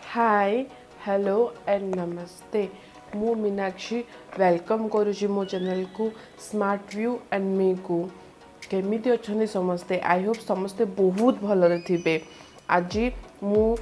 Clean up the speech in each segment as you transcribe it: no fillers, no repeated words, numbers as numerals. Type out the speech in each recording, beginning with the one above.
Hi hello and नमस्ते मु Meenakshi welcome करुँची मो चैनल को स्मार्ट व्यू एंड मी को केमिति अच्छे समस्ते आई होप समस्ते बहुत भलरे थिबे। आज मु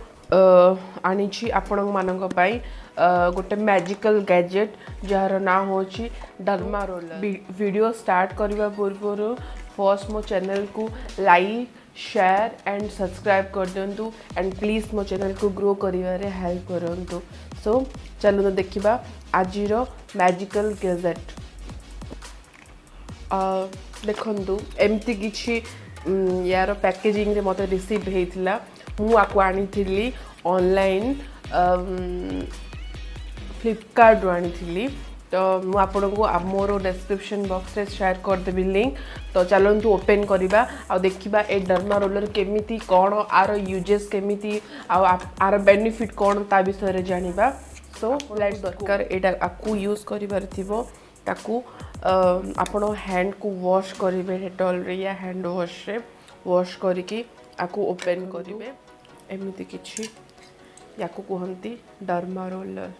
आनी आपण मानक पाई गोटे मैजिकल गैजेट जार ना होची डर्मा रोलर। वीडियो स्टार्ट करने पूर्व फर्स्ट मो चैनल को लाइक शेयर एंड सब्सक्राइब कर दिंतु एंड प्लीज मो चैनल को ग्रो करिवारे हेल्प करंतु। सो चलो देखिबा आजिर मैजिकल गैजेट। देखंतु एमती किछि यार पैकेजिंग रे मते रिसीव हेइथिला मु आको आनी ऑनलाइन फ्लिपकार्ट रो आनी तो मु आपन को मोर डिस्क्रिप्शन बॉक्स रे शेयर कर देबी लिंक। तो चलंतु ओपन करिबा आ देखिबा ए डर्मा रोलर केमिति कोन आर यूजेस केमिति आर बेनिफिट कोन ता विषय रे जानिबा। सो लेट्स दरकार एटा आकु यूज करिबार थिबो ताकू आपण हैंड को वॉश करिवे डेटॉल रे या हैंड वॉश रे वॉश करिकी आकु ओपन करिवे। एमिति किछि याकु कहंती डर्मा रोलर।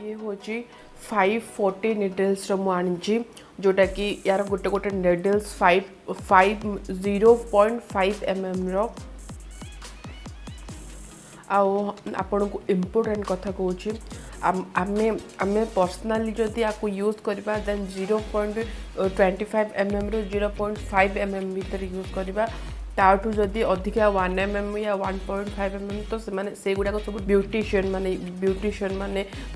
ये होची 540 निडल्स रो आनी जोटा कि यार गोटे गोटे निडल्स 0.5 mm रो। आपण को इम्पोर्टेंट कथा कहूँ आमे पर्सनाली जदि आपको यूज करबा देन 0.25 mm रो 0.5 mm भीतर यूज करबा ताठू जदि अधिका 1 mm या 1.5 mm तो से गुडा सब ब्यूटिशियन माने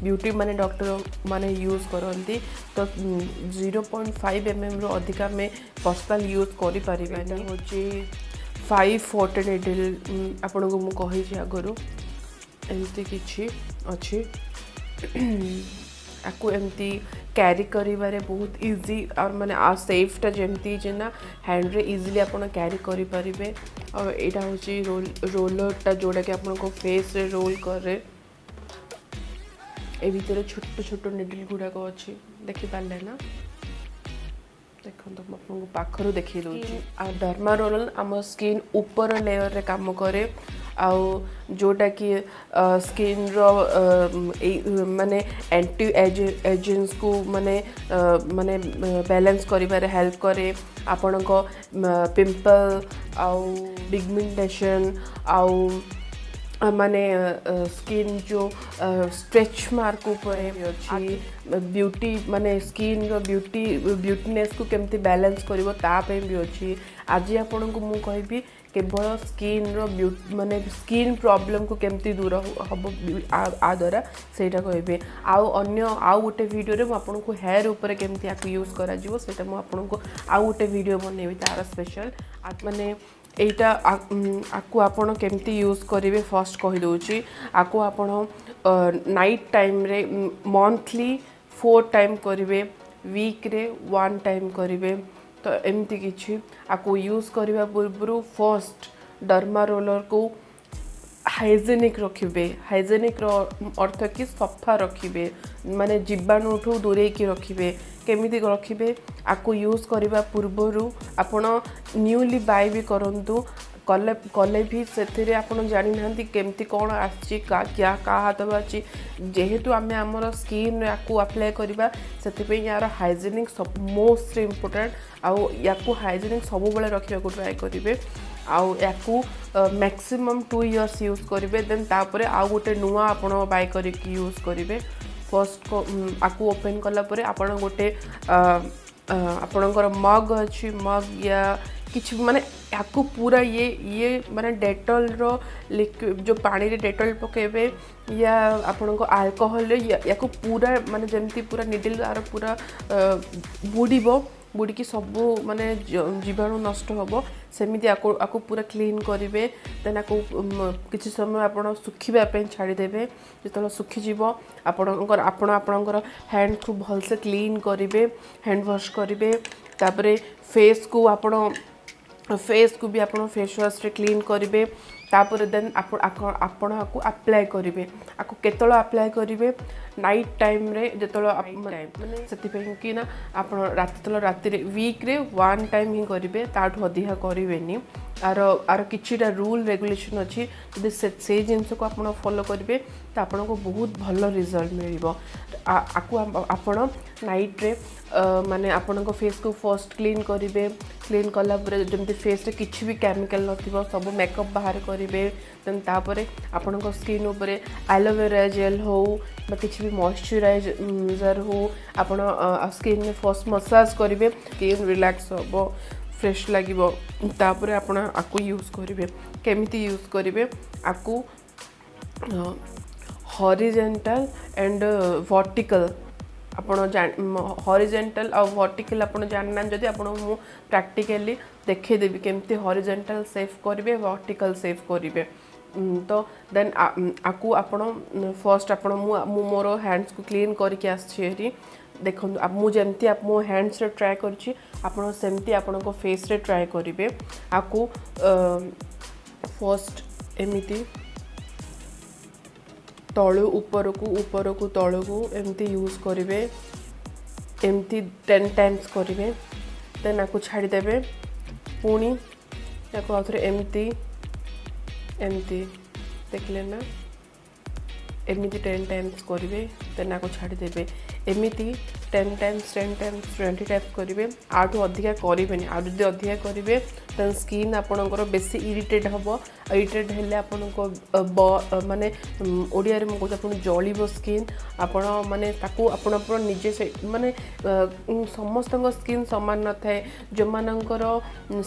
ब्यूटी माने डॉक्टर माने यूज करती। तो 0.5 mm रो अधिका में पर्सनल यूज करि परिबा होची 540 निडल आपण को मु कहि छी आगरो एमती किछि अछि आकु एमती कैरी करिबारे बहुत इजी और माने आ सेफ्टा जमती जेना हैंड रे इजीली आपण कैरी करि परिबे। और एटा होची रोलर टा जोड़ा के आपण को फेस रे रोल करे। ए भीतर छोट छोट निडल गुडा को अछि देखि पाले ना देखो तो आपको पाखरु देखि दोची। आ डर्मा रोलर आम स्किन ऊपर लेयर रे काम करे आउ जोटा कि स्किन रो माने एंटी एजेंट्स को माने बैलेंस करिबारे हेल्प करे। आपण को पिंपल आउ पिगमेंटेशन आउ माने स्किन जो स्ट्रेच मार्क ऊपर अच्छी ब्यूटी माने स्किन रो ब्यूटीनेस को केमती बैलेंस करिवो ता पे भी अच्छी। आज आपण को मु कहबी केवल स्किन रो माने स्किन प्रॉब्लम को केमती दूर हबो आ द्वारा सेटा कहबे। आउ गोटे वीडियो रे आपण को हेयर ऊपर केमती आकु यूज करा जिवो सेटा मु आपण को आउ गोटे वीडियो बनेबी तार स्पेशल माने एटा आकु आपण केमती यूज करिवे फर्स्ट कहि दोची। आकु आपण नाइट टाइम रे मंथली 4 टाइम करिवे वीक रे 1 टाइम करिवे। तो एमती किछि आकु यूज करबा पूर्व फर्स्ट डर्मा रोलर को हाइजेनिक रखिबे। हाइजेनिक रो अर्थ कि सफा रखिबे माने जीवाणु ठू दूरे की रखिबे। केमिति रखिबे आकु यूज करबा पूर्व आपण न्यूली बाय भी करंतु कले भी से आपन जानी नांती केमती कौन आछि क्या का हाथ बाची जेहेतु आमे हमर स्किन याकू अप्लाई करबा सेति यार हाइजेनिक सब मोस्ट इम्पोर्टेंट आउ याकू हाइजेनिक सब बेले रखिबा को ट्राई करिवे। आउ याकू मैक्सिमम 2 इयर्स यूज करिवे देन तापरे आउ गोटे नुआ आपण बाय करिक यूज करिवे। फर्स्ट आकू ओपन कला परे आपण गोटे आपणकर मग अच्छी मग या किछ माने याकू पूरा ये माने डेटॉल रो लिक्विड जो पानी रे डेटॉल पकेबे या आपण को अल्कोहल याकू पूरा माने जेमती पूरा निडल आर पूरा बुड़ी की सब माने जीवाणु नष्ट होबो सेमिति आकू पूरा क्लीन करिवे। देन आकू किछि समय आपण सुखिबा पे छाड़ी देबे। जेतलो सुखि जीवो आपणकर हैंड को भल से क्लीन करिवे हैंड वॉश करिवे। तापरे फेस को भी आपण फेस वॉश रे क्लीन करिवे। तापर देन आपण आपको अप्लाई करेंगे आपको केतल अप्लाई करेंगे नाइट टाइम रे जेतलो माने से कि ना आप राति वीक रे 1 टाइम ही करेंगे ताठू अधिका करेंगे आर किछिटा रूल रेगुलेशन अच्छी जब से जिनस को आप फॉलो करेंगे तो आपन को बहुत भल रिजल्ट मिल आपण नाइट रे माने आपण को फेस को फर्स्ट क्लीन करेंगे क्लीन कला जमी फेस रे किछि भी केमिकल नथिबो सब मेकअप बाहर करेंगे देन तापर आपण को स्किन ऊपर एलोवेरा जेल हो बा किछि भी मॉइस्चराइजर हो आपण स्किन में फर्स्ट मसाज करेंगे स्किन रिलैक्स हो फ्रेश लगे तापर आपण आपको यूज करेंगे केमिति यूज करेंगे आपको हॉरिजेंटल एंड वर्टिकल आपण हॉरिजेंटल और वर्टिकल आपण जानना जदि आपण मु प्रैक्टिकली देखेदेवी केमती हॉरिजेंटल सेव करेंगे वर्टिकल सेव करेंगे तो देन आपको आपण फर्स्ट आपण मु मोर हैंड्स को क्लीन करके आसी देखो मुझे आप मो हैंड्स रे ट्राए करछि आपण सेमती आपण को फेस रे ट्राए करेंगे आपको फर्स्ट एमिति तलू ऊपर को तलू को एमती यूज करेंगे एमती 10 टाइम्स करेंगे देन आपको छाड़देवे पुणी आपको आउथरे एमती एमती देखले ना एमती 10 टाइम्स करेंगे देन आपको छाड़देवे एमती 10 टाइम्स 10 टाइम्स 20 टाइम्स करेंगे आठू अधिका करेंगे आदि अधिका करेंगे देन स्किन आपणकर बेसी इरिटेट हम इरिटेट हेल्ले आपण को माने ओडिया रे मु कहूँ आप जलिब स्किन आपण माने ताकू आपण निजे से माने समस्त स्किन सामान न थाए जो मानकर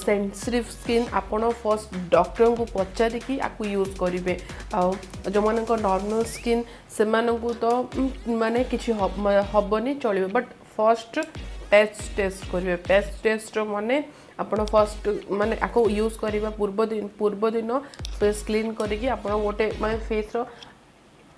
सेंसिटिव स्किन आपण फर्स्ट डॉक्टर को पचारिकी आपको यूज करेंगे आ जो मानकर नॉर्मल स्किन से मानकू तो माने किछि हबनी चलिबे बट फर्स्ट टेस्ट करेंगे टेस्ट माने आपण फर्स्ट माने आपको यूज करबा पूर्व दिन फेस क्लीन करके आपण गोटे माने फेस रो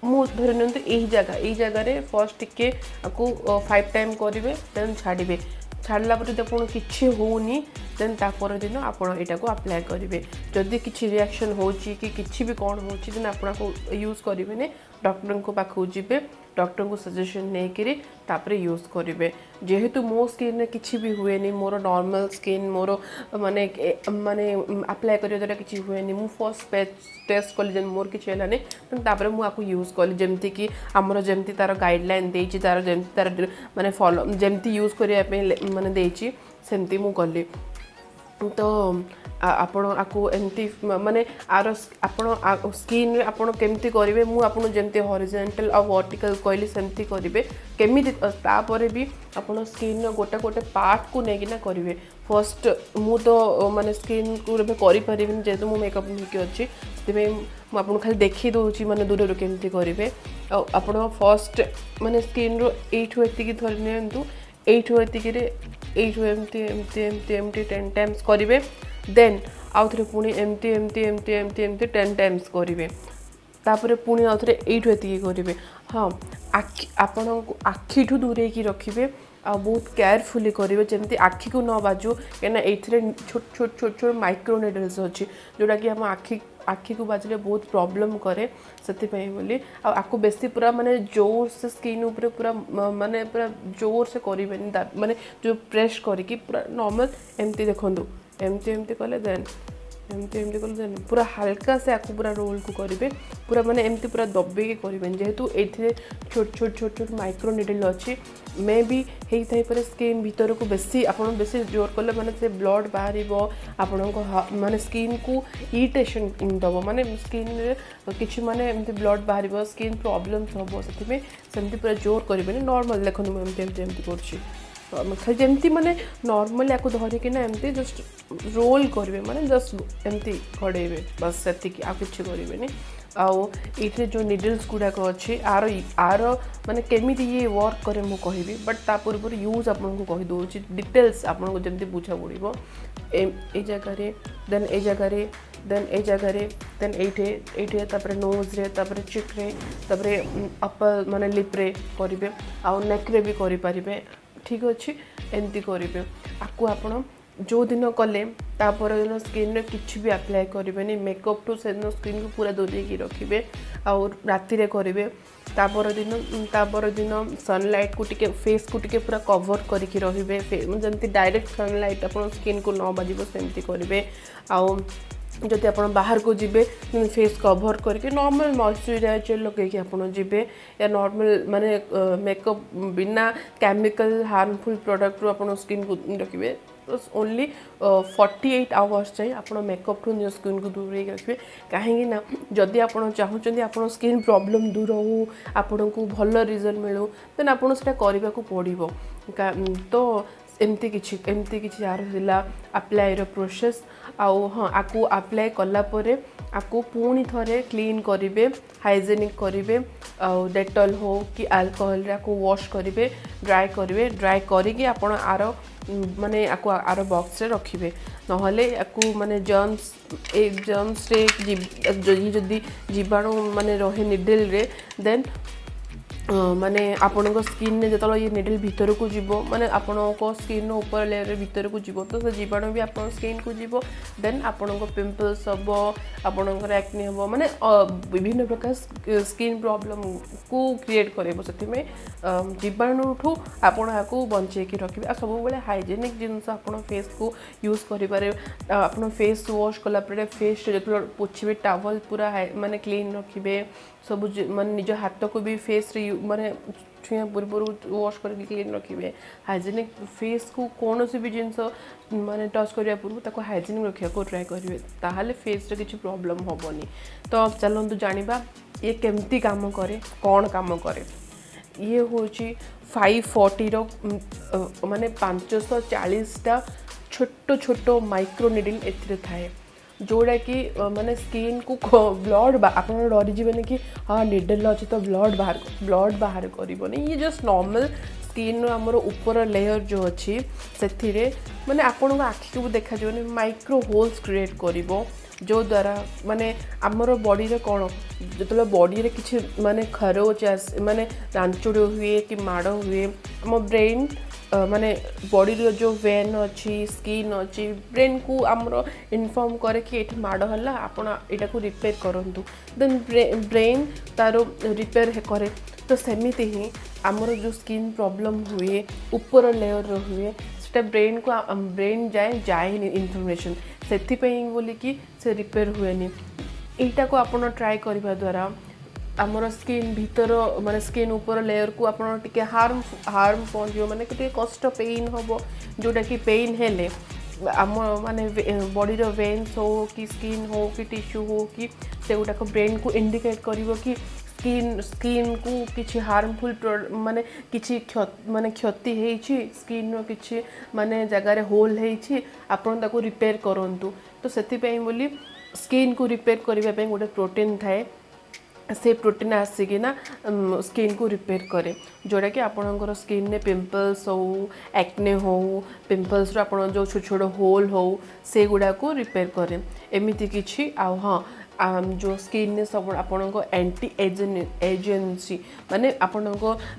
मु धरि नंत एही जगह रे फर्स्ट टिके आपको 5 टाइम करेंगे देन छाड़िबे छाड़ला पर देखो किछि होनी देन तापर दिन आपण एटा को अप्लाई करेंगे जदि किछि रिएक्शन होची कि किछि भी कोन होची देन आपण को यूज करेंगे ने डॉक्टर को पाखु जिबे डॉक्टर को सजेशन नहीं करी तापरे यूज करेंगे जेहेतु मो स्किन में किछि भी हुए नहीं मोर नॉर्मल स्किन मोर माने माने अप्लाई करियो द्वारा किछि हुए नहीं मु फर्स्ट टेस्ट कली जन मोर किछि हलाने तापरे मु आपको यूज कली जेमती कि हमर जेमती तार गाइडलाइन देछि तार जेमती तार माने फॉलो जेमती यूज करिया पे माने देछि सेमती मु कली तो आपण आपको एमती माने आर आपण स्किन रे आपण केमती करिवे मु आपण जेमती हॉरिजॉन्टल और वर्टिकल कहली सेमती करिवे केमिति तापरे भी आपण स्किन गोटे गोटे पार्ट को नेकी ना करिवे फर्स्ट मु तो माने स्किन को रे करि परिबिन जेतु मु मेकअप निके अछि तबे मु आपण खाली देखि दोछि माने दूर रो केमती करिवे आपण फर्स्ट माने स्किन रो एठु एति की धरि नेंतु एठु एति की रे एठु एमती एमती एमती एमती 10 टाइम्स करिवे देन आउ थे पुणी एमती एमती एमती एमती एमती 10 टाइम्स करेंगे तापर पुणी आउ थे एठु एति करेंगे हाँ आपण आखिठू दूरे की रखिए आ बहुत केयरफुली करेंगे जमी आखि को न बाजू कहीं ये छोट छोट छोट छोट माइक्रो निडल्स अच्छी जोटा कि हम आखि को बाजले बहुत प्रॉब्लम करे से बोली आपको बेसी पूरा माने जोर से स्किन ऊपर पूरा माने पूरा जोर से करेंगे माने जो प्रेस करके पूरा नॉर्मल एमती देखूँ एमती एमती कले देन एमती एमती कले देन पूरा हल्का से आपको पूरा रोल को करेंगे पूरा माने एमती पूरा दबे के करेंगे जेहेतु ये छोट छोट छोट छोट माइक्रो निडल अच्छी मे भी होता है स्किन भीतर को बेसी आपन बेसी जोर कले माने से ब्लड बाहर आपण को माने स्किन को इरिटेशन दब माने स्किन रे किछि माने एमती ब्लड बाहर स्किन प्रॉब्लम्स हम से सेमती पूरा जोर करेंगे नॉर्मल देखो एमती एमती एमती कर खाली जमती माने नॉर्मली आपको धरिकी ना एमती जस्ट रोल करेंगे माने जस्ट एमती घड़ेबे बस से आ किछि करेंगे आउ ये जो निडल्स गुड़ाक अच्छी आर माने केमिति ये वर्क करे मु कहबी बट ता पूर्व यूज आपको कहि दउछि डिटेल्स आपको जमती बुझा पड़ो ए जगह देन ए जगह देन ए जगह देन ये तापर नोज रे तापर चिक रे तापर अपर माने लिप रे करेंगे आउ नेक रे भी करि परिबे ठीक अच्छे एमती करेंगे आपको आपण जो दिन कले तापर दिन स्किन किसी भी अप्लाई करेंगे मेकअप ठू से दिन स्किन को पूरा दूरेकी रखिए आउ राति करेंगे तापर दिन सनलाइट को टिके फेस को टिके पूरा कवर करके रहिबे जमती डायरेक्ट सनलाइट आप स्किन को न बाजिबो सेमती करेंगे आउ जदि आप बाहर को जीवे फेस कवर करके नॉर्मल मॉइस्चराइजर लगे आप जीवे या नॉर्मल माने मेकअप बिना केमिकल हार्मफुल प्रोडक्ट रू आप स्किन को रखिए ओनली 48 आवर्स चाहिए आप मेकअप टू निज स्किन को दूर रखिए कहीं ना जदि आप चाहते आप स्किन प्रॉब्लम दूर हो आपन को भल रिजल्ट मिलू देन आपको से करने को पड़ो तो एमती किसी यार अप्लाई प्रोसेस आउ हाँ आपको अप्लाई कलापर आपको पुणी थे क्लीन करेंगे हाइजेनिक करेंगे डेटॉल हो कि अल्कोहल आपको वॉश करेंगे ड्राई करके आप आर माने आपको आर बॉक्स रे रखिए नहले आपको माने जर्म्स रे जदि जीवाणु माने रहे निडल रे देन माने आपण स्किन ने जो ये निडल भीतर को जीव माने आपण स्किन ऊपर लेयर भीतर को जीव तो जीवाणु भी आप स्किन को जीव देन आपण पिंपल्स हम आपणकर एक्ने हम माने विभिन्न प्रकार स्किन प्रॉब्लम को क्रिएट करे से जीवाणु ठू आपण आपको बंचेकी रखिए आ सब बेले हाइजेनिक जिनस आप फेस को यूज करें आप फेस वॉश कलापर फेस जो पोछे टावल पूरा माने क्लीन रखिए सब माने निज हाथ को भी फेस रे माने छुआ पूर्व वॉश करके क्लीन रखिए हाइजेनिक फेस को कौन सी भी जिनस माने टच करिया पूर्व ताको हाइजेनिक रखिया को ट्राई करिवे ताहाले फेस रे किछि प्रॉब्लम होबनी तो चलंतु जानिबा ये केमती काम करे कौन काम करे ये होची 540 रो माने 540टा छोटो छोटो माइक्रो निडल एथिरे थाए जोड़ा कि माने स्किन को ब्लड आप डरीजे कि हाँ निडल अच्छे तो ब्लड बाहर करनी ये जस्ट नॉर्मल स्किन आमर ऊपर लेयर जो अच्छी से माने आपण आखि को देखा माइक्रो होल्स क्रिएट करिवो जो द्वारा माने आमर बॉडी रे कौन जो बॉडी रे किछि माने खरोच माने रांचुड़ हुए कि माड़ हुए आम ब्रेन माने बॉडी रो जो वेन अच्छी स्किन अच्छी ब्रेन को आमर इनफॉर्म करे कि ये माड़ है आपण यहाँ को रिपेयर करूँ देन ब्रेन तार रिपेयर करे तो सेमिति ही आमर जो स्किन प्रॉब्लम हुए ऊपर लेयर हुए ब्रेन को ब्रेन जाए इनफॉरमेशन से बोली कि से रिपेयर हुए यहाँ को आप ट्राई करने द्वारा आमर स्किन भीतर माने स्किन ऊपर लेयर को आपन टिके हार्म पहुँचो माने कि कष्ट पेन हम जोटा कि पेन हेले आम माने बॉडी रो वेन्स हो कि स्किन हो कि टिश्यू हो कि से गुटाक ब्रेन को इंडिकेट करिवो कि स्किन को किछि हार्मफुल माने किछि माने क्षति हेछि स्किन रो किछि माने जगार होल हेछि आपन ताको रिपेयर करंतु तो सेति पई बोली स्किन को रिपेयर करबा पई गोटे प्रोटीन थाए से प्रोटीन आसिकिना स्किन को रिपेयर करे जोड़ा कि आपणकर स्किन ने पिंपल्स हो एक्ने हो पिंपल्स आप जो छोट छोट होल हो से गुड़ा को रिपेयर करे एमती किछि आ हाँ जो स्किन ने सब आपण एंटी एजेंसी माने आपण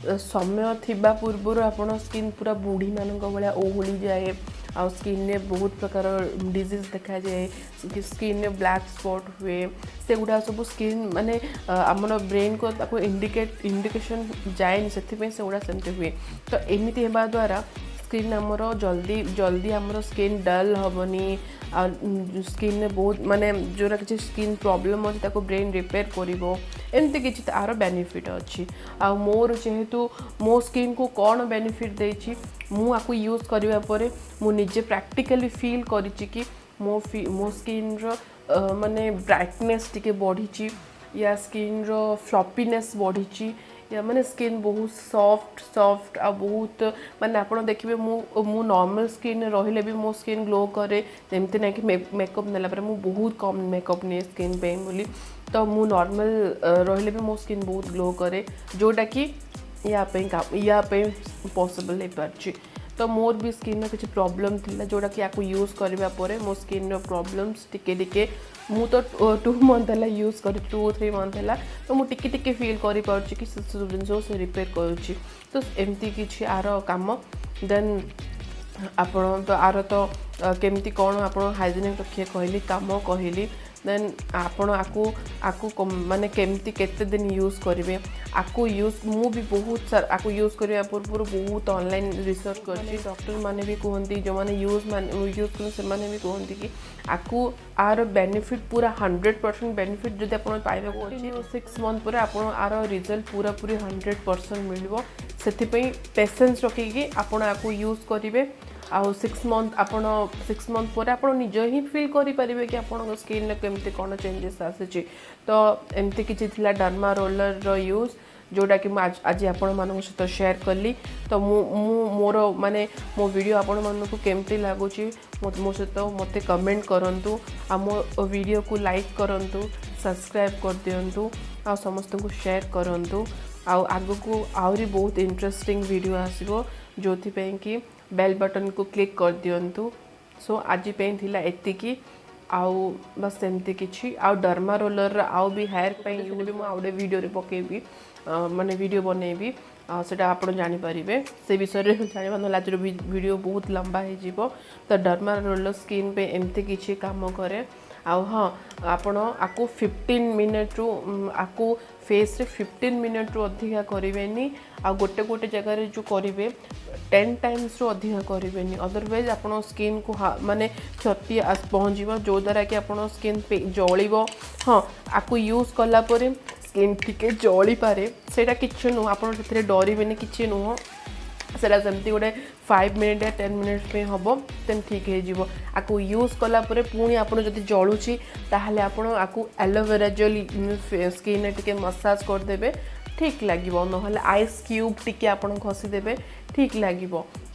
समय थिबा पूर्व आपण स्किन पूरा बूढ़ी मान भाया ओहली जाए आ स्किन ने बहुत प्रकार डिजीज देखा जाए स्किन में ब्लैक स्पॉट हुए से गुड़ा सब स्किन माने आमर ब्रेन को ताको इंडिकेशन जाए से गुड़ा सेमती हुए तो एमती होगा द्वारा स्किन आमर जल्दी आमर स्किन डल हेनी आ स्किन ने बहुत माने जोरा किसी स्किन प्रॉब्लम अच्छी ताको ब्रेन रिपेयर करिवो एमती किछि तार बेनिफिट अच्छी आ मोर जेहेतु मो स्किन को कौन बेनिफिट देछि मु आको यूज करबा परे मु निजे प्रैक्टिकली फील करिछि कि मो स्किन रो माने ब्राइटनेस टिके बढ़ी या स्किन रो फ्लॉपीनेस बढ़ी या माने स्किन बहुत सॉफ्ट आ बहुत माने आप देखिए मु नॉर्मल स्किन रहिले भी मो स्किन ग्लो करे जमती ना कि मेकअप नेला पर मु बहुत कम मेकअप नहीं स्किन पे बोली तो मु नॉर्मल रहिले भी मो स्किन बहुत ग्लो करे जोटा कि या पॉसिबल हो पार्ची तो मोर भी स्किन में किसी प्रॉब्लम थिला जोड़ा कि आपको यूज करबा परे मो स्किन रो प्रॉब्लम्स टिके मु तो 2 मंथ है यूज कर 2-3 मंथ है तो मु टिके फील करि पाउछि कि जिन से रिपेयर करूँ तो एमती किछि आर काम देन आपण तो आर तो केमती कौन आप हाइजेनिक रखिए कहली काम कहली देन आपण आकु माने केमती केते दिन यूज करेंगे आकु यूज मु भी बहुत सार आकु यूज करने पूर्व बहुत ऑनलाइन रिसर्च कर डॉक्टर माने भी कहती जो मैंने यूज कर से माने भी कहती कि आकु आर बेनिफिट पूरा 100% बेनिफिट जब आप पाइबा 6 मंथ पर आप आर रिजल्ट पूरा पूरी 100% मिल से पेसेंस रखिकी आपण आकु यूज करेंगे आउ 6 मंथ आपण 6 मंथ पर आप निज ही फील करेंगे कि आप स्किन केमती कौन चेंजेस आसी तो एमती किसी डर्मा रोलर रो यूज जोटा कि आज आपण मान सहित शेयर कली तो मोर माने मो वीडियो आपण मानक केमती लगुच मो सहित मत कमेंट करूँ आ मो वीडियो को लाइक करूँ सब्सक्राइब कर दिंतु आ समस्त को शेयर करूँ आग को आहरी बहुत इंटरेस्टिंग वीडियो आसो जो कि बेल बटन को क्लिक कर दिंतु सो आज थिला एतिकी आउ बस एमती किछि आउ डर्मा रोलर आउ भी हेयर पे भी मु आउडे वीडियो रे पकेबी माने वीडियो बनेबी सेटा आपण जानि परिबे से विषय रे जानिबा न लाजर वीडियो बहुत लंबा हे जीवो तो डर्मा रोलर स्किन पे एमती किछि काम करे आउ हाँ आपण आकु 15 मिनट रु आकु फेस रे 15 मिनट रु अधिका करेनि आ गोटे गोटे जगह रे जो करेंगे 10 टाइम्स रु अधिका करेनि अदरवाइज आपण स्किन को माने क्षति पहुँच जो द्वारा कि आपण स्किन पे जलिबो हाँ आकु यूज कला परे स्किन टिके जली पारे सेटा किछि नु आपण सेथरे डरिबेनि किछि नु सेटा सेमती गोटे 5 मिनट या 10 मिनट में हम देन ठीक हो आपको यूज कला परे पुणी आप जब जलुची ताहले आपण आपको एलोवेरा जेल स्किन टिके मसाज करदेबे ठीक लगे ना आइस क्यूब टिके आपण घसीदेवे ठीक लगे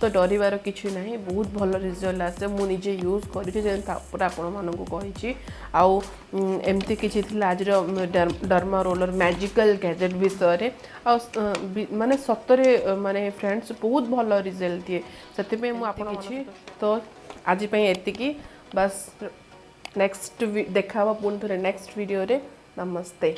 तो डरबार किसी ना बहुत भल रिजल्ट आसे मुझे यूज कर आपण मानक कही आउ एमती किसी आज डर्मा रोलर मैजिकल गैजेट विषय माने सतरे माने फ्रेंड्स बहुत भल रिजल्ट दिए से मुझे तो आज एतिकी बस नेक्स्ट देखा पुणी थे नेक्स्ट वीडियो रे नमस्ते।